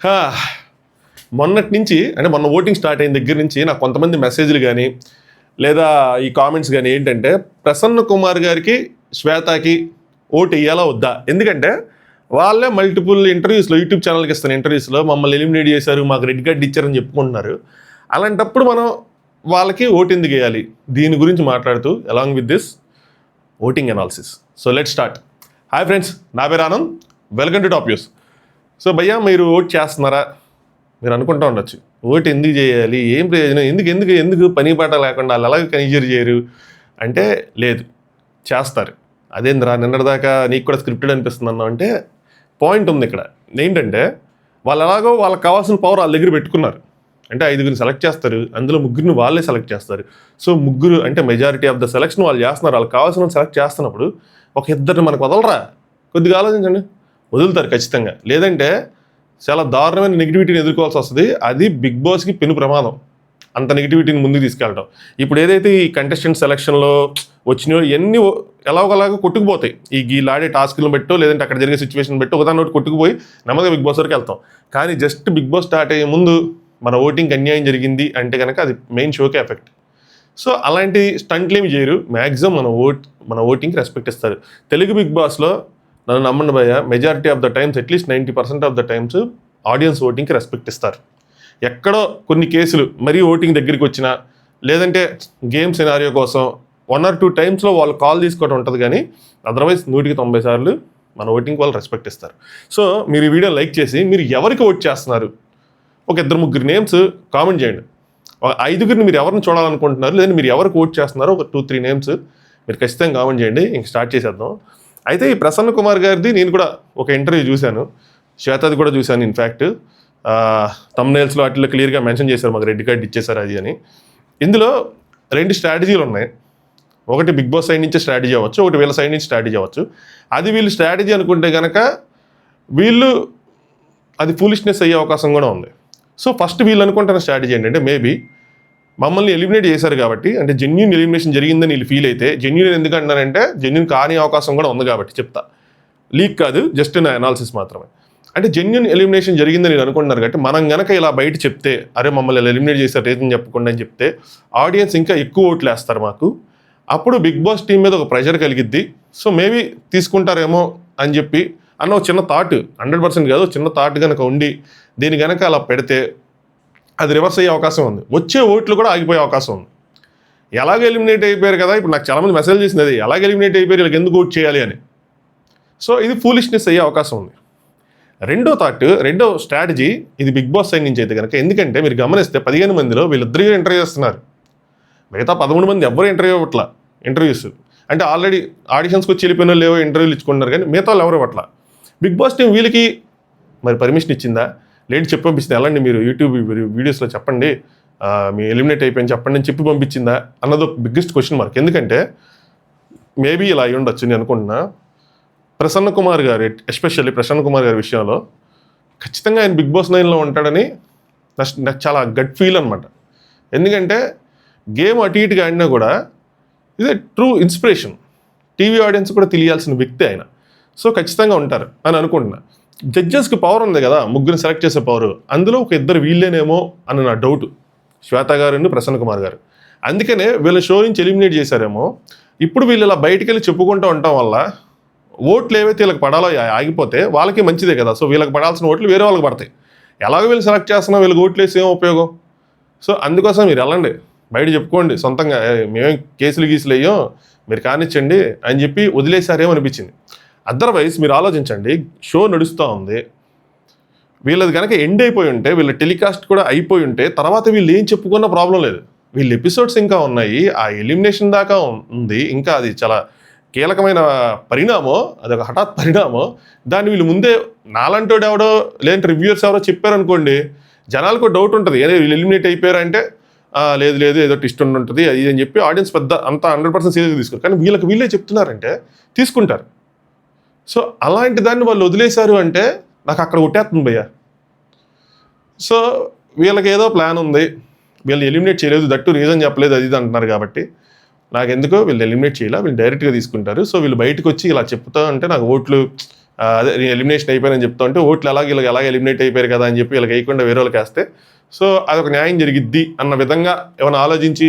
హా, మొన్నటి నుంచి అంటే మొన్న ఓటింగ్ స్టార్ట్ అయిన దగ్గర నుంచి నాకు కొంతమంది మెసేజ్లు కానీ లేదా ఈ కామెంట్స్ కానీ ఏంటంటే ప్రసన్న కుమార్ గారికి శ్వేతకి ఓటు వేయాలా వద్దా. ఎందుకంటే వాళ్ళే మల్టిపుల్ ఇంటర్వ్యూస్లో యూట్యూబ్ ఛానల్కి ఇస్తున్న ఇంటర్వ్యూస్లో మమ్మల్ని ఎలిమినేట్ చేశారు, మాకు రెడ్ కార్డ్ ఇచ్చారని చెప్పుకుంటున్నారు. అలాంటప్పుడు మనం వాళ్ళకి ఓటు ఎందుకు వేయాలి, దీని గురించి మాట్లాడుతూ along with this voting analysis. So let start. Hi friends, నా పేరు Anand, welcome to top news. So భయ్యా, మీరు ఓట్ చేస్తున్నారా? మీరు అనుకుంటూ ఉండొచ్చు, ఓటు ఎందుకు చేయాలి, ఏం ప్రయోజనం, ఎందుకు ఎందుకు ఎందుకు పని పాట లేకుండా వాళ్ళు ఎలాగ కన్సిడర్ చేయరు అంటే, లేదు చేస్తారు. అదేంద్రా నిన్నటిదాకా నీకు కూడా స్క్రిప్టెడ్ అనిపిస్తుంది అన్నావు అంటే పాయింట్ ఉంది ఇక్కడ. ఏంటంటే వాళ్ళు ఎలాగో వాళ్ళకి కావాల్సిన పవర్ వాళ్ళ దగ్గర పెట్టుకున్నారు. అంటే 5గురిని సెలెక్ట్ చేస్తారు, అందులో 3 వాళ్ళే సెలెక్ట్ చేస్తారు. సో 3 అంటే మెజారిటీ ఆఫ్ ద సెలెక్షన్ వాళ్ళు చేస్తున్నారు. వాళ్ళకి కావాల్సిన సెలెక్ట్ చేస్తున్నప్పుడు ఒక 2 మనకు వదలరా, కొద్దిగా ఆలోచించండి. వదులుతారు ఖచ్చితంగా, లేదంటే చాలా దారుణమైన నెగిటివిటీని ఎదుర్కోవాల్సి వస్తుంది. అది బిగ్ బాస్కి పెను ప్రమాదం, అంత నెగిటివిటీని ముందుకు తీసుకెళ్ళటం. ఇప్పుడు ఏదైతే ఈ కంటెస్టెంట్ సెలక్షన్లో వచ్చినాయో ఎన్ని ఎలాగోలాగా కొట్టుకుపోతాయి. ఈ గీలాడే టాస్క్లను పెట్టో లేదంటే అక్కడ జరిగే సిచ్యువేషన్ పెట్టో ఒకదాని ఒకటి కొట్టుకుపోయి నెమ్మదిగా బిగ్ బాస్ వరకు వెళ్తాం. కానీ జస్ట్ బిగ్ బాస్ స్టార్ట్ అయ్యే ముందు మన ఓటింగ్కి అన్యాయం జరిగింది అంటే కనుక అది మెయిన్ షోకే ఎఫెక్ట్. సో అలాంటి స్టంట్లు ఏమి చేయరు. మ్యాక్సిమం మన ఓటింగ్కి రెస్పెక్ట్ ఇస్తారు. తెలుగు బిగ్ బాస్లో నన్ను నమ్మండి భయ్య, majority of the times at least 90% of the times audience ఓటింగ్కి రెస్పెక్ట్ ఇస్తారు. ఎక్కడో కొన్ని కేసులు మరీ ఓటింగ్ దగ్గరికి వచ్చినా లేదంటే గేమ్ సినారియో కోసం 1 or 2 టైమ్స్లో వాళ్ళు కాల్ తీసుకోవడం ఉంటుంది. కానీ అదర్వైజ్ 100% సార్లు మన ఓటింగ్కి వాళ్ళు రెస్పెక్ట్ ఇస్తారు. సో మీరు ఈ వీడియో లైక్ చేసి మీరు ఎవరికి ఓట్ చేస్తున్నారు, ఒక 2-3 నేమ్స్ కామెంట్ చేయండి. 5గురిని మీరు ఎవరిని చూడాలనుకుంటున్నారు, లేదంటే మీరు ఎవరికి ఓట్ చేస్తున్నారో ఒక 2-3 నేమ్స్ మీరు ఖచ్చితంగా కామెంట్ చేయండి. ఇంక స్టార్ట్ చేసేద్దాం. అయితే ఈ ప్రసన్న కుమార్ గారిది నేను కూడా ఒక ఇంటర్వ్యూ చూశాను, శ్వేతది కూడా చూశాను. ఇన్ఫ్యాక్ట్ థంబ్నెయిల్స్లో వాటిలో క్లియర్గా మెన్షన్ చేశారు, మాకు రెడ్ కార్డ్ ఇచ్చేసారు అది అని. ఇందులో 2 స్ట్రాటజీలు ఉన్నాయి. ఒకటి బిగ్ బాస్ సైడ్ నుంచి స్ట్రాటజీ అవ్వచ్చు, ఒకటి వీళ్ళ సైడ్ నుంచి స్ట్రాటజీ అవ్వచ్చు. అది వీళ్ళు స్ట్రాటజీ అనుకుంటే కనుక వీళ్ళు అది ఫూలిష్నెస్ అయ్యే అవకాశం కూడా ఉంది. సో ఫస్ట్ వీళ్ళు అనుకుంటున్న స్ట్రాటజీ ఏంటంటే, మేబీ మమ్మల్ని ఎలిమినేట్ చేశారు కాబట్టి, అంటే జెన్యూన్ ఎలిమినేషన్ జరిగిందని వీళ్ళు ఫీల్ అయితే, జెన్యూన్ ఎందుకు అంటున్నారంటే జెన్యూన్ కాని అవకాశం కూడా ఉంది కాబట్టి చెప్తా. లీక్ కాదు, జస్ట్ నా అనాలిసిస్ మాత్రమే. అంటే జెన్యూన్ ఎలిమినేషన్ జరిగిందని నేను అనుకుంటున్నారు కాబట్టి మనం గనక ఇలా బయట చెప్తే, అరే మమ్మల్ని ఇలా ఎలిమినేట్ చేశారు రీజన్ చెప్పకుండా అని చెప్తే ఆడియన్స్ ఇంకా ఎక్కువ ఓట్లు వేస్తారు మాకు. అప్పుడు బిగ్ బాస్ టీం మీద ఒక ప్రెషర్ కలిగిద్ది. సో మేబీ తీసుకుంటారేమో అని చెప్పి అన్న ఒక చిన్న థాట్, 100% కాదు, చిన్న థాట్ కనుక ఉండి దీని కనుక అలా పెడితే అది రివర్స్ అయ్యే అవకాశం ఉంది. వచ్చే ఓట్లు కూడా ఆగిపోయే అవకాశం ఉంది. ఎలాగ ఎలిమినేట్ అయిపోయారు కదా, ఇప్పుడు నాకు చాలామంది మెసేజ్ చేసింది అది, ఎలాగ ఎలిమినేట్ అయిపోయారు వీళ్ళకి ఎందుకు ఓట్ చేయాలి అని. సో ఇది ఫూలిష్నెస్ అయ్యే అవకాశం ఉంది. రెండో స్ట్రాటజీ ఇది బిగ్ బాస్ సైడ్ నుంచి అయితే కనుక, ఎందుకంటే మీరు గమనిస్తే 15 మందిలో వీళ్ళిద్దరూ ఇంటర్వ్యూ చేస్తున్నారు, మిగతా 13 మంది ఎవ్వరు ఇంటర్వ్యూ ఇవ్వట్ల. ఇంటర్వ్యూస్ అంటే ఆల్రెడీ ఆడిషన్స్కి వచ్చి వెళ్ళిపోయిన లేవో ఇంటర్వ్యూలు ఇచ్చుకుంటున్నారు, కానీ మిగతా వాళ్ళు ఎవరు ఇవ్వట్ల. బిగ్ బాస్ టీం వీళ్ళకి మరి పర్మిషన్ ఇచ్చిందా, లేట్ చెప్పి పంపిస్తుంది. ఎలాంటి మీరు యూట్యూబ్ వీడియోస్లో చెప్పండి, మీ ఎలిమినేట్ అయిపోయింది చెప్పండి అని చెప్పి పంపించిందా అన్నది ఒక బిగ్గెస్ట్ క్వశ్చన్ మార్క్. ఎందుకంటే మేబీ ఇలా అయి ఉండొచ్చు నేను అనుకుంటున్నా. ప్రసన్న కుమార్ గారు, ఎస్పెషల్లీ ప్రసన్న కుమార్ గారి విషయంలో ఖచ్చితంగా ఆయన బిగ్ బాస్ 9లో ఉంటాడని నాకు చాలా గట్ ఫీల్ అనమాట. ఎందుకంటే గేమ్ అటు ఇటుగా ఆడినా కూడా ఇది ట్రూ ఇన్స్పిరేషన్, టీవీ ఆడియన్స్ కూడా తెలియాల్సిన వ్యక్తి ఆయన. సో ఖచ్చితంగా ఉంటారు అని అనుకుంటున్నా. జడ్జెస్కి పవర్ ఉంది కదా, 3 సెలెక్ట్ చేసే పవర్, అందులో ఒక 2 వీళ్ళేనేమో అని నా డౌట్, శ్వేత గారు ప్రసన్న కుమార్ గారు. అందుకనే వీళ్ళ షో నుంచి ఎలిమినేట్ చేశారేమో. ఇప్పుడు వీళ్ళు ఇలా బయటికి వెళ్ళి చెప్పుకుంటూ ఉండటం వల్ల ఓట్లు ఏవైతే వీళ్ళకి పడాలో ఆగిపోతే వాళ్ళకి మంచిదే కదా. సో వీళ్ళకి పడాల్సిన ఓట్లు వేరే వాళ్ళకి పడతాయి. ఎలాగో వీళ్ళు సెలెక్ట్ చేస్తున్నా వీళ్ళకి ఓట్లు వేసి ఏం ఉపయోగం. సో అందుకోసం మీరు వెళ్ళండి, బయట చెప్పుకోండి సొంతంగా, మేమేం కేసులు వేయో మీరు కానిచ్చండి అని చెప్పి వదిలేసారేమో అనిపించింది. అదర్వైజ్ మీరు ఆలోచించండి, షో నడుస్తూ ఉంది, వీళ్ళది కనుక ఎండ్ అయిపోయి ఉంటే, వీళ్ళ టెలికాస్ట్ కూడా అయిపోయి ఉంటే తర్వాత వీళ్ళు ఏం చెప్పుకున్న ప్రాబ్లం లేదు. వీళ్ళ ఎపిసోడ్స్ ఇంకా ఉన్నాయి, ఆ ఎలిమినేషన్ దాకా ఉంది, ఇంకా అది చాలా కీలకమైన పరిణామం, అదొక హఠాత్ పరిణామం. దాన్ని వీళ్ళు ముందే నాలంటోడు ఎవడో లేదంటే రివ్యూవర్స్ ఎవరో చెప్పారనుకోండి, జనాలకు డౌట్ ఉంటుంది, ఏదో వీళ్ళు ఎలిమినేట్ అయిపోయారంటే లేదు ఏదో ట్విస్ట్ ఉంటుంది అది అని చెప్పి ఆడియన్స్ పెద్ద అంత 100% సీరియస్గా తీసుకోరు. కానీ వీళ్ళే చెప్తున్నారంటే తీసుకుంటారు. సో అలాంటి దాన్ని వాళ్ళు వదిలేశారు అంటే నాకు అక్కడ కొట్టేస్తుంది భయ్య. సో వీళ్ళకి ఏదో ప్లాన్ ఉంది, వీళ్ళు ఎలిమినేట్ చేయలేదు, దట్టు రీజన్ చెప్పలేదు అది ఇది అంటున్నారు కాబట్టి నాకెందుకో వీళ్ళు ఎలిమినేట్ చేయాలి, వీళ్ళు డైరెక్ట్గా తీసుకుంటారు. సో వీళ్ళు బయటకు వచ్చి ఇలా చెప్తా అంటే నాకు ఓట్లు అదే ఎలిమినేషన్ అయిపోయారని చెప్తా ఉంటే ఓట్లు ఎలాగ ఎలిమినేట్ అయిపోయారు కదా అని చెప్పి వీళ్ళకి వేయకుండా వేరే వాళ్ళకి వేస్తే సో అదొక న్యాయం జరిగిద్ది అన్న విధంగా ఏమైనా ఆలోచించి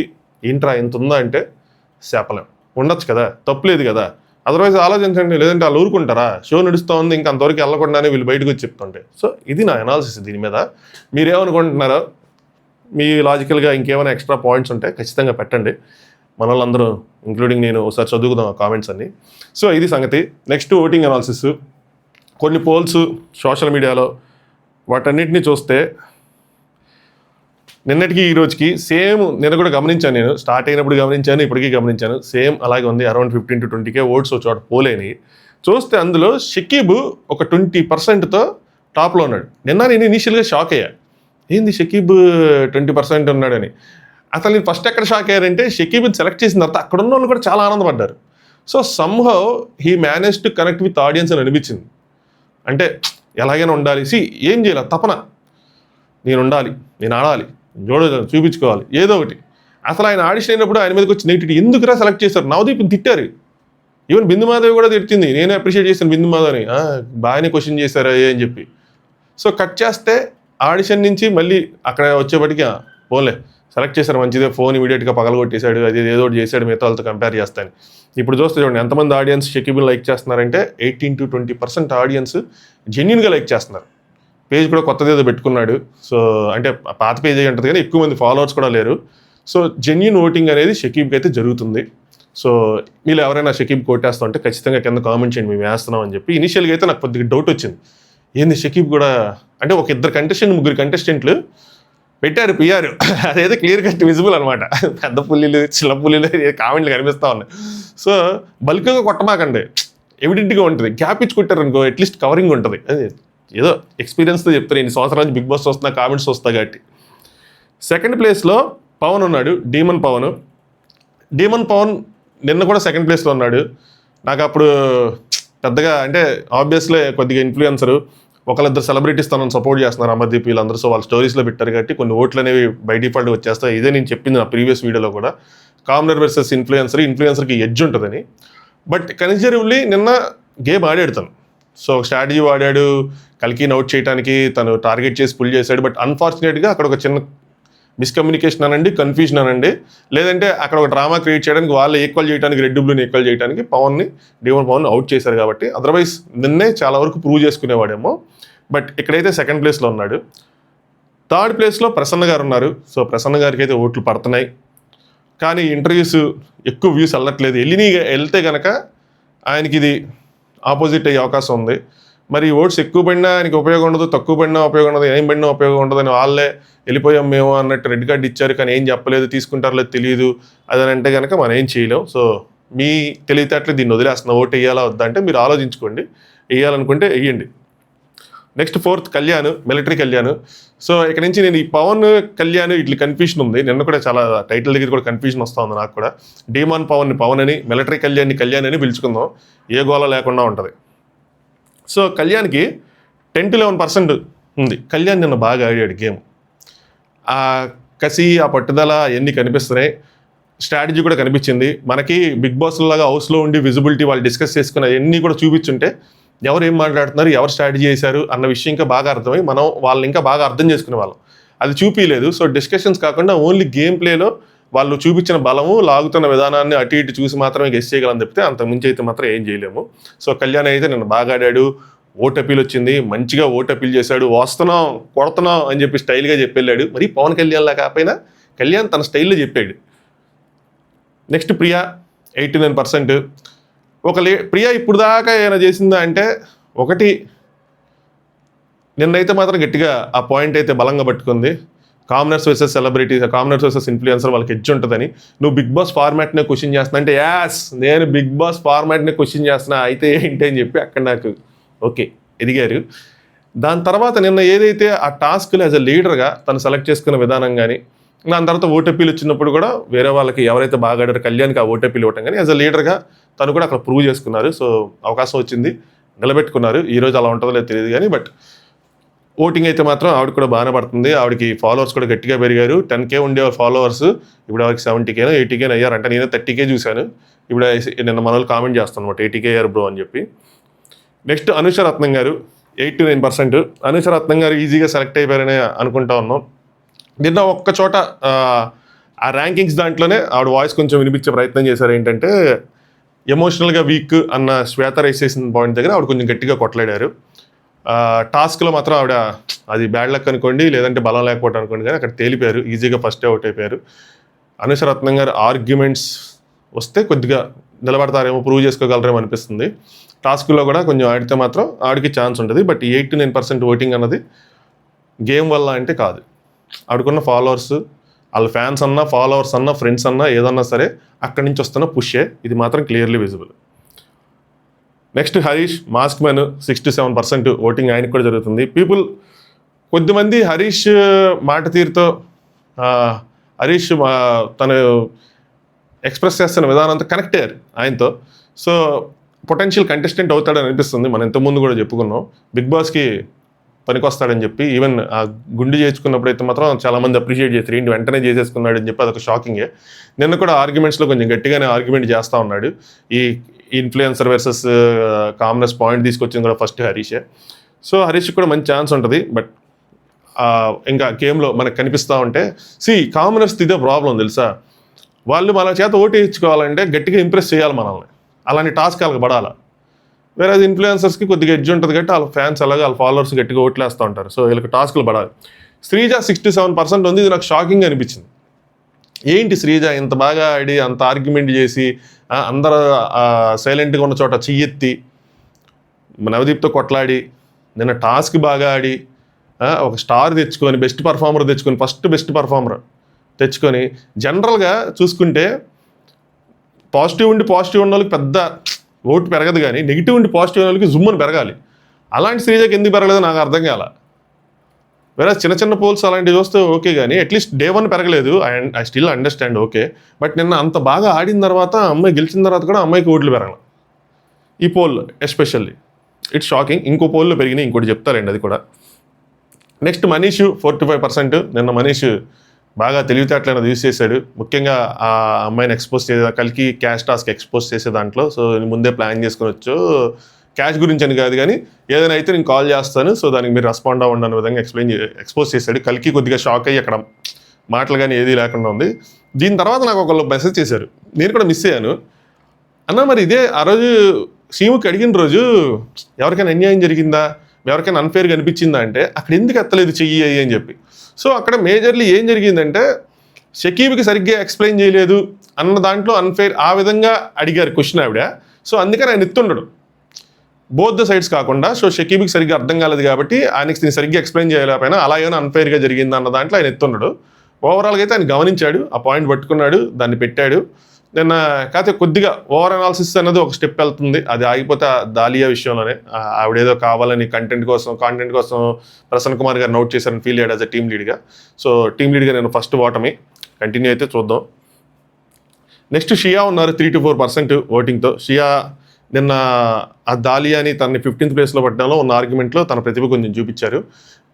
ఏంట్రా ఇంత ఉందా అంటే శాపలేం ఉండొచ్చు కదా, తప్పులేదు కదా. అదర్వైజ్ ఆలోచించండి, లేదంటే వాళ్ళు ఊరుకుంటారా? షో నడుస్తూ ఉంది, ఇంకా అంతవరకు వెళ్ళకుండానే వీళ్ళు బయటకు వచ్చి చెప్తుంటే. సో ఇది నా అనాలిసిస్ దీని మీద. మీరేమనుకుంటున్నారో, మీ లాజికల్గా ఇంకేమైనా ఎక్స్ట్రా పాయింట్స్ ఉంటే ఖచ్చితంగా పెట్టండి. మన వాళ్ళందరూ ఇంక్లూడింగ్ నేను ఒకసారి చదువుకుందాం ఆ కామెంట్స్ అన్ని. సో ఇది సంగతి. Next voting analysis. కొన్ని పోల్స్ సోషల్ మీడియాలో వాటన్నిటిని చూస్తే నిన్నటికి ఈ రోజుకి సేమ్, నిన్న కూడా గమనించాను, నేను స్టార్ట్ అయినప్పుడు గమనించాను, ఇప్పటికీ గమనించాను, సేమ్ అలాగే ఉంది. అరౌండ్ 15 to 20K ఓట్స్ చోట పోలేని చూస్తే అందులో షకీబ్ ఒక 20%తో టాప్లో ఉన్నాడు. నిన్న నేను ఇనీషియల్గా షాక్ అయ్యా, ఏంది షకీబ్ 20% ఉన్నాడని. అసలు నేను ఫస్ట్ ఎక్కడ షాక్ అయ్యారంటే షకీబ్ని సెలెక్ట్ చేసిన తర్వాత అక్కడ ఉన్న వాళ్ళు కూడా చాలా ఆనందపడ్డారు. So somehow he manage to connect with audience అని అనిపించింది. అంటే ఎలాగైనా ఉండాలి, ఏం చేయాలి, తపన, నేను ఉండాలి, నేను ఆడాలి, చూపించుకోవాలి ఏదో ఒకటి. అసలు ఆయన ఆడిషన్ అయినప్పుడు ఆయన మీదకి వచ్చి నెగిటివిటీ ఎందుకురా సెలెక్ట్ చేశారు, నవదీప్ని తిట్టారు. ఈవెన్ బిందు మాధవి కూడా తిట్టింది, నేనే అప్రిషియేట్ చేశాను బిందు మాధవిని, బాగానే క్వశ్చన్ చేశారా అని చెప్పి. సో కట్ చేస్తే ఆడిషన్ నుంచి మళ్ళీ అక్కడ వచ్చేప్పటికి పోలే సెలెక్ట్ చేశారు, మంచిదే, ఫోన్ ఇమీడియట్గా పగలగొట్టేశాడు, అది ఏదో ఒకటి చేశాడు మిగతా వాళ్ళతో కంపేర్ చేస్తాను. ఇప్పుడు చూస్తే చూడండి ఎంతమంది ఆడియన్స్ షకీబ్ని లైక్ చేస్తున్నారంటే 18 to 20% ఆడియన్స్ జెన్యున్గా లైక్ చేస్తున్నారు. పేజ్ కూడా కొత్తది ఏదో పెట్టుకున్నాడు. సో అంటే పాత పేజ్ అయి ఉంటుంది కానీ ఎక్కువ మంది ఫాలోవర్స్ కూడా లేరు. సో జెన్యున్ ఓటింగ్ అనేది షకీబ్కి అయితే జరుగుతుంది. సో మీరు ఎవరైనా షకీబ్ కొట్టేస్తా ఉంటే ఖచ్చితంగా కింద కామెంట్ చేయండి, మేము వేస్తున్నాం అని చెప్పి. ఇనిషియల్గా అయితే నాకు కొద్దిగా డౌట్ వచ్చింది, ఏంది షకీబ్ కూడా అంటే ఒక ముగ్గురు కంటెస్టెంట్లు పెట్టారు పిఆర్, అదైతే క్లియర్ కట్ విజిబుల్ అనమాట. పెద్ద పుల్లీలు చిన్న పుల్లీలు కామెంట్లు కనిపిస్తూ ఉన్నాయి. సో బల్క్గా కొట్టమాకండి, ఎవిడెంట్గా ఉంటుంది. గ్యాప్ ఇచ్చి కొట్టారు అనుకో అట్లీస్ట్ కవరింగ్ ఉంటుంది. ఏదో ఎక్స్పీరియన్స్తో చెప్తారు, ఇన్ని సంవత్సరాల నుంచి బిగ్ బాస్ వస్తున్నా కామెంట్స్ వస్తా కాబట్టి. సెకండ్ ప్లేస్లో పవన్ ఉన్నాడు, డీమన్ పవన్ నిన్న కూడా సెకండ్ ప్లేస్లో ఉన్నాడు. నాకు అప్పుడు పెద్దగా అంటే ఆబ్వియస్లీ కొద్దిగా ఇన్ఫ్లుయెన్సరు ఒకళ్ళిద్దరు సెలబ్రిటీస్ తనను సపోర్ట్ చేస్తున్నారు, అమర్దీప్ వీళ్ళందరూ. సో వాళ్ళ స్టోరీస్లో పెట్టారు కాబట్టి కొన్ని ఓట్లు అనేవి బై డిఫాల్ట్ వచ్చేస్తాయి. ఇదే నేను చెప్పింది నా ప్రీవియస్ వీడియోలో కూడా, కామనర్ వర్సెస్ ఇన్ఫ్లుయెన్సర్కి ఎడ్జ్ ఉంటుందని. బట్ కన్సిడరబుల్లీ నిన్న గేమ్ ఆడాడు తను. సో స్ట్రాటజీ వాడాడు, కల్కిని అవుట్ చేయడానికి తను టార్గెట్ చేసి పుల్ చేశాడు. బట్ అన్ఫార్చునేట్గా అక్కడ ఒక చిన్న మిస్కమ్యూనికేషన్ అనండి, కన్ఫ్యూజన్ అనండి, లేదంటే అక్కడ ఒక డ్రామా క్రియేట్ చేయడానికి వాళ్ళు ఈక్వల్ చేయడానికి, రెడ్ బ్లూని ఈక్వల్ చేయడానికి డీమన్ పవన్ అవుట్ చేశారు కాబట్టి. అదర్వైజ్ నిన్నే చాలా వరకు ప్రూవ్ చేసుకునేవాడేమో. బట్ ఇక్కడైతే సెకండ్ ప్లేస్లో ఉన్నాడు. థర్డ్ ప్లేస్లో ప్రసన్న గారు ఉన్నారు. సో ప్రసన్న గారికి అయితే ఓట్లు పడుతున్నాయి, కానీ ఇంటర్వ్యూస్ ఎక్కువ వ్యూస్ వెళ్ళట్లేదు. వెళ్తే కనుక ఆయనకి ఇది ఆపోజిట్ అయ్యే అవకాశం ఉంది. మరి ఓట్స్ ఎక్కువ పడినా ఆయనకి ఉపయోగం ఉండదు, తక్కువ పడినా ఉపయోగం ఉండదు, ఏం పడినా ఉపయోగం ఉండదు అని వాళ్ళే వెళ్ళిపోయాం మేము అన్నట్టు రెడ్ కార్డ్ ఇచ్చారు, కానీ ఏం చెప్పలేదు, తీసుకుంటారో లేదు తెలియదు అదని అంటే కనుక మనం ఏం చేయలేం. సో మీ తెలివితేటలు దీన్ని వదిలేస్తున్నా, ఓటు వేయాలా వద్దా అంటే మీరు ఆలోచించుకోండి, వేయాలనుకుంటే వేయండి. Next fourth Kalyan, military Kalyan. So ఇక్కడ నుంచి నేను ఈ పవన్ కళ్యాణ్ ఇట్లా కన్ఫ్యూషన్ ఉంది. నిన్న కూడా చాలా టైటిల్ దగ్గర కూడా కన్ఫ్యూజన్ వస్తూ ఉంది నాకు కూడా. డీమాన్ పవన్ అని, మిలిటరీ కళ్యాణ్ అని పిలుచుకుందాం, ఏ గోళ లేకుండా ఉంటుంది. సో కళ్యాణ్కి 10 to 11% ఉంది. కళ్యాణ్ నిన్న బాగా ఆడాడు గేమ్. ఆ కసి, ఆ పట్టుదల అవన్నీ కనిపిస్తున్నాయి, స్ట్రాటజీ కూడా కనిపించింది. మనకి బిగ్ బాస్ లాగా హౌస్లో ఉండి విజిబిలిటీ వాళ్ళు డిస్కస్ చేసుకున్న అవన్నీ కూడా చూపించుంటే ఎవరు ఏం మాట్లాడుతున్నారు, ఎవరు స్ట్రాటజీ చేశారు అన్న విషయం ఇంకా బాగా అర్థమై మనం వాళ్ళని ఇంకా బాగా అర్థం చేసుకునే వాళ్ళం. అది చూపించలేదు. సో డిస్కషన్స్ కాకుండా ఓన్లీ గేమ్ ప్లేలో వాళ్ళు చూపించిన బలము, లాగుతున్న విధానాన్ని అటు ఇటు చూసి మాత్రమే గెస్ చేయగలని చెప్తే అంతకుమించి అయితే మాత్రం ఏం చేయలేము. సో కళ్యాణ్ అయితే నిన్న బాగా ఆడాడు, ఓట్ అపీల్ వచ్చింది, మంచిగా ఓట్ అపీల్ చేశాడు, వస్తున్నాం కొడుతున్నాం అని చెప్పి స్టైల్గా చెప్పెళ్ళాడు. మరి పవన్ కళ్యాణ్లా కాకపోయినా కళ్యాణ్ తన స్టైల్లో చెప్పాడు. నెక్స్ట్ ప్రియా 89%. ప్రియా ఇప్పుడు దాకా ఏమైనా చేసిందా అంటే ఒకటి, నిన్నైతే మాత్రం గట్టిగా ఆ పాయింట్ అయితే బలంగా పట్టుకుంది. Commoners versus celebrities, commoners versus influencer వాళ్ళకి ఎడ్జ్ ఉంటుందని. నువ్వు బిగ్ బాస్ ఫార్మాట్నే క్వశ్చన్ చేస్తున్నా అంటే యాస్ నేను బిగ్ బాస్ ఫార్మాట్నే క్వశ్చన్ చేస్తున్నా అయితే ఏంటి అని చెప్పి అక్కడ నాకు ఓకే ఎదిగారు. దాని తర్వాత నిన్న ఏదైతే ఆ టాస్క్లో యాజ్ అ లీడర్గా తను సెలెక్ట్ చేసుకున్న విధానం కానీ, దాని తర్వాత ఓటీపీలు వచ్చినప్పుడు కూడా వేరే వాళ్ళకి ఎవరైతే బాగా ఆడారో కళ్యాణ్కి ఆ ఓటీపీలు ఇవ్వటం కానీ యాజ్ అ లీడర్గా తను కూడా అక్కడ ప్రూవ్ చేసుకున్నారు. సో అవకాశం వచ్చింది, నిలబెట్టుకున్నారు. ఈరోజు అలా ఉంటుందో లేదో తెలియదు కానీ బట్ ఓటింగ్ అయితే మాత్రం ఆవిడ కూడా బాగానే పడుతుంది. ఆవిడకి ఫాలోవర్స్ కూడా గట్టిగా పెరిగారు. 10K ఉండే ఫాలోవర్స్ ఇప్పుడు ఆవిడకి 70K 80K అయ్యారంట. నేనే 30K చూశాను. ఇప్పుడు నిన్న మన వాళ్ళు కామెంట్ చేస్తాను అనమాట 80K అయ్యారు బ్రో అని చెప్పి. నెక్స్ట్ అనూష రత్నం గారు 8 to 9%. అనూష రత్నం గారు ఈజీగా సెలెక్ట్ అయిపోయారని అనుకుంటా ఉన్నాం. నిన్న ఒక్క చోట ఆ ర్యాంకింగ్స్ దాంట్లోనే ఆవిడ వాయిస్ కొంచెం వినిపించే ప్రయత్నం చేశారు. ఏంటంటే ఎమోషనల్గా వీక్ అన్న శ్వేత రైస్ చేసిన పాయింట్ దగ్గర ఆవిడ కొంచెం గట్టిగా కొట్లాడారు. టాస్క్లో మాత్రం ఆవిడ అది బ్యాడ్ లక్ అనుకోండి, లేదంటే బలం లేకపోవడం అనుకోండి, కానీ అక్కడ తేలిపోయారు, ఈజీగా ఫస్ట్ అవుట్ అయిపోయారు. అనూష రత్నం గారు ఆర్గ్యుమెంట్స్ వస్తే కొద్దిగా నిలబడతారేమో, ప్రూవ్ చేసుకోగలరేమో అనిపిస్తుంది. టాస్క్లో కూడా కొంచెం ఆడితే మాత్రం ఆడికి ఛాన్స్ ఉంటుంది. బట్ 8 to 9% ఓటింగ్ అన్నది గేమ్ వల్ల అంటే కాదు. ఆడుకున్న ఫాలోవర్స్, వాళ్ళ ఫ్యాన్స్ అన్నా, ఫాలోవర్స్ అన్నా, ఫ్రెండ్స్ అన్నా, ఏదన్నా సరే అక్కడి నుంచి వస్తున్న పుషే, ఇది మాత్రం clearly visible. Next Harish mask man 6 to 7% voting ఆయనకు కూడా జరుగుతుంది. పీపుల్ కొద్దిమంది హరీష్ మాట తీరుతో, హరీష్ తను ఎక్స్ప్రెస్ చేస్తున్న విధానం అంతా కనెక్ట్ అయ్యారు ఆయనతో. సో పొటెన్షియల్ కంటెస్టెంట్ అవుతాడని అనిపిస్తుంది. మనం ఇంతకుముందు కూడా చెప్పుకున్నాం బిగ్ బాస్కి పనికొస్తాడని చెప్పి. ఈవెన్ ఆ గుండు చేయించుకున్నప్పుడు అయితే మాత్రం చాలామంది అప్రిషియేట్ చేశారు, ఏంటి వెంటనే చేసేసుకున్నాడు అని చెప్పి. అదొక షాకింగే. నిన్న కూడా ఆర్గ్యుమెంట్స్లో కొంచెం గట్టిగానే ఆర్గ్యుమెంట్ చేస్తూ ఉన్నాడు. ఈ ఇన్ఫ్లుయెన్సర్ వర్సెస్ కామనెస్ పాయింట్ తీసుకొచ్చింది కూడా ఫస్ట్ హరీషే. సో హరీష్ కూడా మంచి ఛాన్స్ ఉంటుంది. బట్ ఇంకా గేమ్లో మనకు కనిపిస్తూ ఉంటే కామనర్స్ ఇదే ప్రాబ్లం తెలుసా, వాళ్ళు మన చేత ఓటు వేయించుకోవాలంటే గట్టిగా ఇంప్రెస్ చేయాలి మనల్ని, అలాంటి టాస్క్ వాళ్ళకి పడాలి. వేరే ఇన్ఫ్లుయెన్సర్స్కి కొద్దిగా ఎడ్జ్ ఉంటుంది కాబట్టి వాళ్ళ ఫ్యాన్స్ అలాగే వాళ్ళ ఫాలోవర్స్ గట్టిగా ఓట్లు వేస్తూ ఉంటారు. సో వీళ్ళకి టాస్క్లు పడాలి. శ్రీజ 6 to 7% ఉంది. ఇది నాకు షాకింగ్ అనిపించింది. ఏంటి శ్రీజ ఇంత బాగా ఆడి, అంత ఆర్గ్యుమెంట్ చేసి, అందరూ సైలెంట్గా ఉన్న చోట చెయ్యెత్తి నవదీప్తో కొట్లాడి, నిన్న టాస్క్ బాగా ఆడి, ఒక స్టార్ తెచ్చుకొని, బెస్ట్ పర్ఫార్మర్ తెచ్చుకొని, ఫస్ట్ బెస్ట్ పర్ఫార్మర్ తెచ్చుకొని, జనరల్గా చూసుకుంటే పాజిటివ్ ఉండి పాజిటివ్ ఉన్న వాళ్ళకి పెద్ద ఓటు పెరగదు, కానీ నెగిటివ్ ఉండి పాజిటివ్ ఉన్న వాళ్ళకి జుమ్మును పెరగాలి. అలాంటి శ్రీజకి ఎందుకు పెరగలేదు నాకు అర్థం కాల. వేరే చిన్న చిన్న పోల్స్ అలాంటివి చూస్తే ఓకే, కానీ అట్లీస్ట్ డే 1 పెరగలేదు. I still understand, okay. But నిన్న అంత బాగా ఆడిన తర్వాత, అమ్మాయి గెలిచిన తర్వాత కూడా అమ్మాయికి ఓట్లు పెరగలేదు ఈ పోల్ ఎస్పెషల్లీ. It's shocking. ఇంకో పోల్లో పెరిగినాయి, ఇంకోటి చెప్తారండి అది కూడా. Next Manish 4 to 5%. నిన్న మనీష్ బాగా తెలివితేటలను యూజ్ చేశాడు. ముఖ్యంగా ఆ అమ్మాయిని ఎక్స్పోజ్ చేసే, కలికి క్యాష్ టాస్క్ ఎక్స్పోజ్ చేసే దాంట్లో. సో ముందే ప్లాన్ చేసుకుని వచ్చు, క్యాష్ గురించి అని కాదు కానీ ఏదైనా అయితే నేను కాల్ చేస్తాను, సో దానికి మీరు రెస్పాండ్ అవ్వండి అనే విధంగా ఎక్స్పోజ్ చేశాడు. కలికి కొద్దిగా షాక్ అయ్యి అక్కడ మాటలు కానీ ఏది లేకుండా ఉంది. దీని తర్వాత నాకు ఒకళ్ళు మెసేజ్ చేశారు, నేను కూడా మిస్ అయ్యాను. అన్న మరి ఇదే ఆ రోజు సీముకి అడిగిన రోజు ఎవరికైనా అన్యాయం జరిగిందా, ఎవరికైనా అన్ఫేర్గా అనిపించిందా అంటే అక్కడ ఎందుకు ఎత్తలేదు చెయ్యి అని చెప్పి. సో అక్కడ మేజర్లీ ఏం జరిగిందంటే షకీబ్కి సరిగ్గా ఎక్స్ప్లెయిన్ చేయలేదు అన్న దాంట్లో అన్ఫేర్ ఆ విధంగా అడిగారు క్వశ్చన్ ఆవిడ. సో అందుకని ఆయన ఎత్తుండడు బోత్ ద సైడ్స్ కాకుండా. సో షకీబ్కి సరిగ్గా అర్థం కాలేదు కాబట్టి ఆయనకి దీన్ని సరిగ్గా ఎక్స్ప్లెయిన్ చేయలేకపోయినా అలా ఏమైనా అన్ఫేర్గా జరిగింది అన్న దాంట్లో ఆయన ఎత్తుండడు. ఓవరాల్గా అయితే ఆయన గమనించాడు, ఆ పాయింట్ పట్టుకున్నాడు, దాన్ని పెట్టాడు. నిన్న కాకపోతే కొద్దిగా ఓవర్ అనాలిసిస్ అనేది ఒక స్టెప్ వెళ్తుంది. అది ఆగిపోతే దాలియా విషయంలోనే ఆవిడేదో కావాలని కాంటెంట్ కోసం ప్రసన్న కుమార్ గారు నోట్ చేశారని ఫీల్ అయ్యాడు యాజ్ అ టీమ్ లీడ్గా. సో టీమ్ లీడ్గా నేను ఫస్ట్ ఓటమి కంటిన్యూ అయితే చూద్దాం. నెక్స్ట్ షియా ఉన్నారు 3 to 4% ఓటింగ్తో. షియా నిన్న ఆ దాలియాని తనని 15th ప్లేస్లో పట్టడంలో ఉన్న ఆర్గ్యుమెంట్లో తన ప్రతిభ కొంచెం చూపించారు.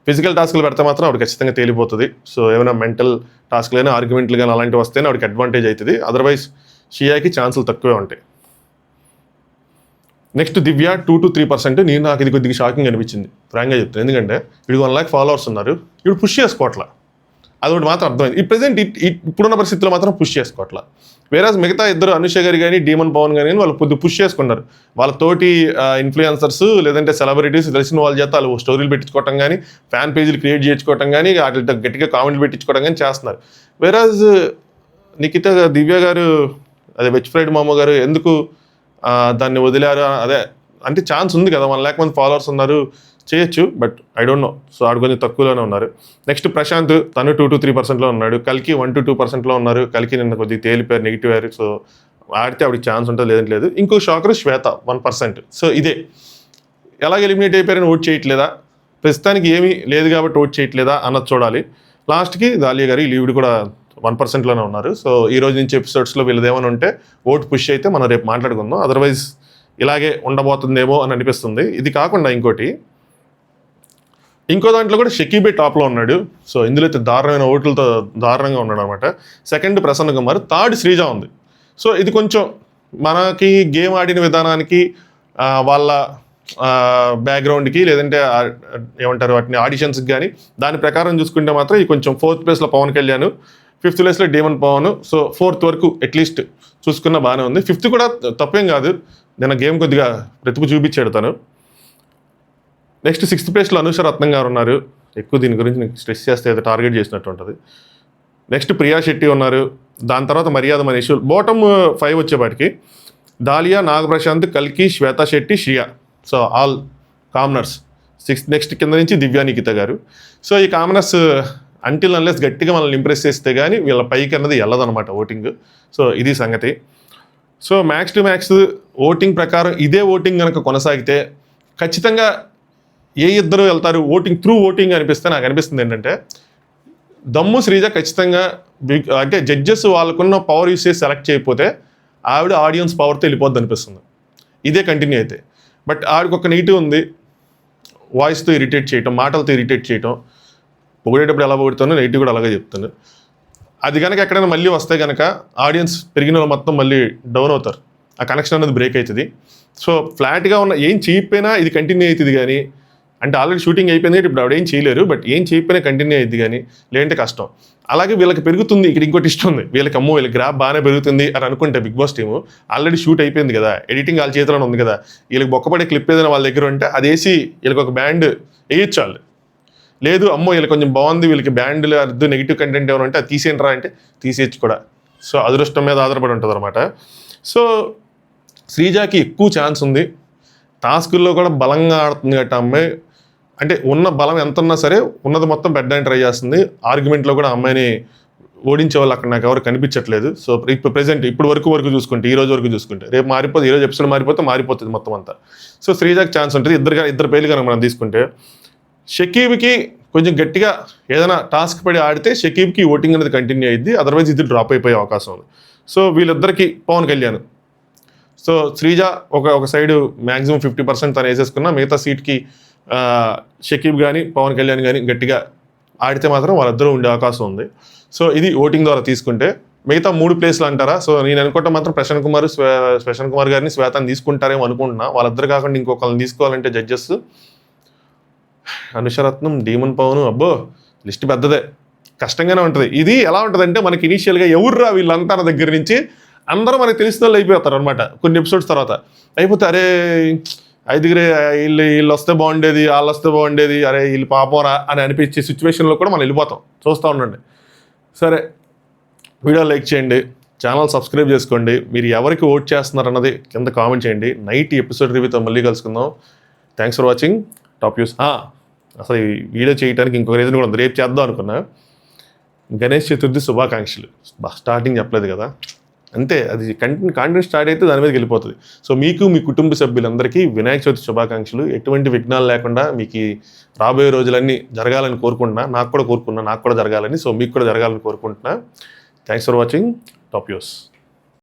ఫిజికల్ టాస్క్లు పెడితే మాత్రం ఆవిడ ఖచ్చితంగా తేలిపోతుంది. సో ఏమైనా మెంటల్ టాస్క్లు అయినా, ఆర్గ్యుమెంట్లు కానీ అలాంటివి వస్తేనే ఆవిడకి అడ్వాంటేజ్ అవుతుంది. అదర్వైజ్ షియాకి ఛాన్సులు తక్కువే ఉంటాయి. Next Divya 2 to 3%. నాకు ఇది కొద్దిగా షాకింగ్ అనిపించింది ఫ్రాంక్గా చెప్తాను. ఎందుకంటే వీడికి 1 lakh ఫాలోవర్స్ ఉన్నారు, ఇప్పుడు పుష్ చేసుకోవట్లా. అదొకటి మాత్రం అర్థమైంది. ఈ ప్రజెంట్ ఇప్పుడున్న పరిస్థితుల్లో మాత్రం పుష్ చేసుకోవట్లా. వేరేజ్ మిగతా ఇద్దరు అనుష గారు కానీ డీమన్ పవన్ కానీ వాళ్ళు కొద్దిగా పుష్ చేసుకున్నారు. వాళ్ళ తోటి ఇన్ఫ్లుయెన్సర్స్ లేదంటే సెలబ్రిటీస్ తెలిసిన వాళ్ళ చేత వాళ్ళు స్టోరీలు పెట్టించుకోవటం కానీ, ఫ్యాన్ పేజీలు క్రియేట్ చేసుకోవటం కానీ, వాటితో గట్టిగా కామెంట్లు పెట్టించుకోవడం కానీ చేస్తున్నారు. వేరేజ్ నిఖిత దివ్య గారు అదే వెజ్ ఫ్రైడ్ మామ గారు ఎందుకు దాన్ని వదిలారు, అదే అంటే ఛాన్స్ ఉంది కదా, 1 lakh మంది ఫాలోవర్స్ ఉన్నారు, చేయొచ్చు. But I don't know. So ఆడు కొంచెం తక్కువలోనే ఉన్నారు. నెక్స్ట్ ప్రశాంత్, తను 2 to 3%లో ఉన్నాడు. కలికి 1 to 2%లో ఉన్నారు. కలికి నిన్న కొద్దిగా తేలిపోయారు, నెగిటివ్ అయ్యారు. సో ఆడితే ఆవిడకి ఛాన్స్ ఉంటుంది, లేదంటే లేదు. ఇంకో షాకర్ శ్వేత 1%. సో ఇదే ఎలాగ ఎలిమినేట్ అయిపోయారని ఓట్ చేయట్లేదా, ప్రస్తుతానికి ఏమీ లేదు కాబట్టి ఓట్ చేయట్లేదా అన్నది చూడాలి. లాస్ట్కి దాలియా గారు లీవ్డ్ కూడా 1%లోనే ఉన్నారు. సో ఈ రోజు నుంచి ఎపిసోడ్స్లో వీళ్ళది ఏమైనా ఉంటే ఓటు పుష్ అయితే మనం రేపు మాట్లాడుకుందాం. అదర్వైజ్ ఇలాగే ఉండబోతుందేమో అని అనిపిస్తుంది. ఇది కాకుండా ఇంకో దాంట్లో కూడా షకీబే టాప్లో ఉన్నాడు. సో ఇందులో అయితే దారుణమైన ఓట్లతో దారుణంగా ఉన్నాడు అనమాట. సెకండ్ ప్రసన్న కుమార్, థర్డ్ శ్రీజ ఉంది. సో ఇది కొంచెం మనకి గేమ్ ఆడిన విధానానికి వాళ్ళ బ్యాక్గ్రౌండ్కి లేదంటే ఏమంటారు వాటిని ఆడిషన్స్కి కానీ దాని ప్రకారం చూసుకుంటే మాత్రం ఈ కొంచెం 4th ప్లేస్లో పవన్ కళ్యాణ్, 5th ప్లేస్లో డీమన్ పవన్. సో 4th వరకు అట్లీస్ట్ చూసుకున్న బాగానే ఉంది. 5th కూడా తప్పేం కాదు, నేను గేమ్ కొద్దిగా ప్రతిభ చూపించాడు తను. నెక్స్ట్ 6th ప్లేస్లో అనూష రత్నం గారు ఉన్నారు. ఎక్కువ దీని గురించి నీకు స్ట్రెస్ చేస్తే ఏదో టార్గెట్ చేసినట్టు ఉంటుంది. నెక్స్ట్ ప్రియా శెట్టి ఉన్నారు. దాని తర్వాత మర్యాద మనీష్. బాటమ్ 5 వచ్చేపాటికి దాలియా, నాగప్రశాంత్, కల్కి, Shweta Shetty, Shriya. So all commoners. Next కింద నుంచి దివ్యా నిఖిత గారు. సో ఈ కామనర్స్ అంటిల్ అన్లెస్ గట్టిగా మనల్ని ఇంప్రెస్ చేస్తే కానీ వీళ్ళ పైకి అన్నది వెళ్ళదనమాట ఓటింగ్. సో ఇది సంగతి. So max to max voting ప్రకారం ఇదే ఓటింగ్ కనుక కొనసాగితే ఖచ్చితంగా ఏ ఇద్దరు వెళ్తారు ఓటింగ్ త్రూ ఓటింగ్ అనిపిస్తే నాకు అనిపిస్తుంది ఏంటంటే దమ్ము శ్రీజ ఖచ్చితంగా అంటే జడ్జెస్ వాళ్ళకున్న పవర్ యూస్ చేసి సెలెక్ట్ చేయకపోతే ఆవిడ ఆడియన్స్ పవర్తో వెళ్ళిపోద్ది అనిపిస్తుంది ఇదే కంటిన్యూ అయితే. బట్ ఆవిడకి ఒక నెగిటివ్ ఉంది, వాయిస్తో ఇరిటేట్ చేయటం, మాటలతో ఇరిటేట్ చేయటం. పొగిడేటప్పుడు ఎలా పొగుడుతానో నెగిటివ్ కూడా అలాగే చెప్తాను. అది కనుక ఎక్కడైనా మళ్ళీ వస్తే కనుక ఆడియన్స్ పెరిగిన వాళ్ళు మొత్తం మళ్ళీ డౌన్ అవుతారు, ఆ కనెక్షన్ అనేది బ్రేక్ అవుతుంది. సో ఫ్లాట్గా ఉన్న ఏం చేయకపోయినా ఇది కంటిన్యూ అవుతుంది కానీ, అంటే ఆల్రెడీ షూటింగ్ అయిపోయింది ఇప్పుడు ఆవిడ ఏం చేయలేరు, బట్ ఏం చేయకపోయినా కంటిన్యూ అయ్యింది కానీ లేదంటే కష్టం. అలాగే వీళ్ళకి పెరుగుతుంది, ఇక్కడ ఇంకోటి ఇష్టం ఉంది వీళ్ళకి, అమ్మో వీళ్ళకి గ్రాఫ్ బాగానే పెరుగుతుంది అని అనుకుంటే Bigg Boss team already shoot అయిపోయింది కదా, ఎడిటింగ్ వాళ్ళ చేతిలోనే ఉంది కదా, వీళ్ళకి బొక్కపడే క్లిప్ ఏదైనా వాళ్ళ దగ్గర ఉంటే అది వేసి వీళ్ళకి ఒక బ్యాండ్ వేయచ్చు వాళ్ళు. లేదు అమ్మో వీళ్ళకి కొంచెం బాగుంది, వీళ్ళకి బ్యాండ్లు అర్థం నెగిటివ్ కంటెంట్ ఏమైనా ఉంటే అది తీసేయండిరా అంటే తీసేయచ్చు కూడా. సో అదృష్టం మీద ఆధారపడి ఉంటుంది అనమాట. సో శ్రీజాకి ఎక్కువ ఛాన్స్ ఉంది, టాస్కుల్లో కూడా బలంగా ఆడుతుంది కాబట్టి అమ్మాయి, అంటే ఉన్న బలం ఎంత ఉన్నా సరే ఉన్నది మొత్తం పెట్టడానికి ట్రై చేస్తుంది. ఆర్గ్యుమెంట్లో కూడా అమ్మాయిని ఓడించే వాళ్ళు అక్కడ నాకు ఎవరు కనిపించట్లేదు. సో ఇప్పుడు ప్రెజెంట్ ఇప్పుడు వరకు చూసుకుంటే, ఈ రోజు వరకు చూసుకుంటే, రేపు మారిపోతే, ఈరోజు ఎపిసోడ్ మారిపోతుంది మొత్తం అంతా. సో శ్రీజాకి ఛాన్స్ ఉంటుంది. ఇద్దరు పేర్లు కనుక మనం తీసుకుంటే షకీబ్కి కొంచెం గట్టిగా ఏదైనా టాస్క్ పడి ఆడితే షకీబ్కి ఓటింగ్ అనేది కంటిన్యూ అయ్యింది, అదర్వైజ్ ఇది డ్రాప్ అయిపోయే అవకాశం ఉంది. సో వీళ్ళిద్దరికి పవన్ కళ్యాణ్, సో శ్రీజ ఒక సైడు మ్యాక్సిమం 50% తను వేసేసుకున్న, మిగతా సీట్కి షకీబ్ కానీ పవన్ కళ్యాణ్ కానీ గట్టిగా ఆడితే మాత్రం వాళ్ళిద్దరూ ఉండే అవకాశం ఉంది. సో ఇది ఓటింగ్ ద్వారా తీసుకుంటే. మిగతా 3 ప్లేస్లు అంటారా, సో నేను అనుకుంటే మాత్రం ప్రశాంత్ కుమార్ గారిని శ్వేతాన్ని తీసుకుంటారేమో అనుకుంటున్నా. వాళ్ళిద్దరు కాకుండా ఇంకొకరిని తీసుకోవాలంటే జడ్జెస్ అనుషరత్నం, డీమన్ పవన్, అబ్బో లిస్ట్ పెద్దదే, కష్టంగానే ఉంటుంది. ఇది ఎలా ఉంటుందంటే మనకి ఇనీషియల్గా ఎవర్రా వీళ్ళంతా దగ్గర నుంచి అందరూ మనకు తెలిసిన వాళ్ళు అయిపోతారు అనమాట. కొన్ని ఎపిసోడ్స్ తర్వాత అయిపోతే అరే ఐదుగురే వీళ్ళు వస్తే బాగుండేది, వాళ్ళు వస్తే బాగుండేది, అరే వీళ్ళు పాపరా అని అనిపించే సిచ్యువేషన్లో కూడా మనం వెళ్ళిపోతాం. చూస్తూ ఉండండి. సరే, వీడియో లైక్ చేయండి, ఛానల్ సబ్స్క్రైబ్ చేసుకోండి. మీరు ఎవరికి ఓట్ చేస్తున్నారు అన్నది కింద కామెంట్ చేయండి. నైట్ ఎపిసోడ్ రివ్యూతో మళ్ళీ కలుసుకుందాం. Thanks for watching top news. అసలు ఈ వీడియో చేయడానికి ఇంకొక రీజన్ కూడా ఉంది, రేపు చేద్దాం అనుకున్నా. గణేష్ చతుర్థి శుభాకాంక్షలు. స్టార్టింగ్ చెప్పలేదు కదా, అంతే. అది కాంటెంట్ స్టార్ట్ అయితే దాని మీదకి వెళ్ళిపోతుంది. సో మీకు మీ కుటుంబ సభ్యులందరికీ వినాయక చవితి శుభాకాంక్షలు. ఎటువంటి విఘ్నాలు లేకుండా మీకు రాబోయే రోజులన్నీ జరగాలని కోరుకుంటున్నా. నాకు కూడా జరగాలని. సో మీకు కూడా జరగాలని కోరుకుంటున్నా. Thanks for watching top news.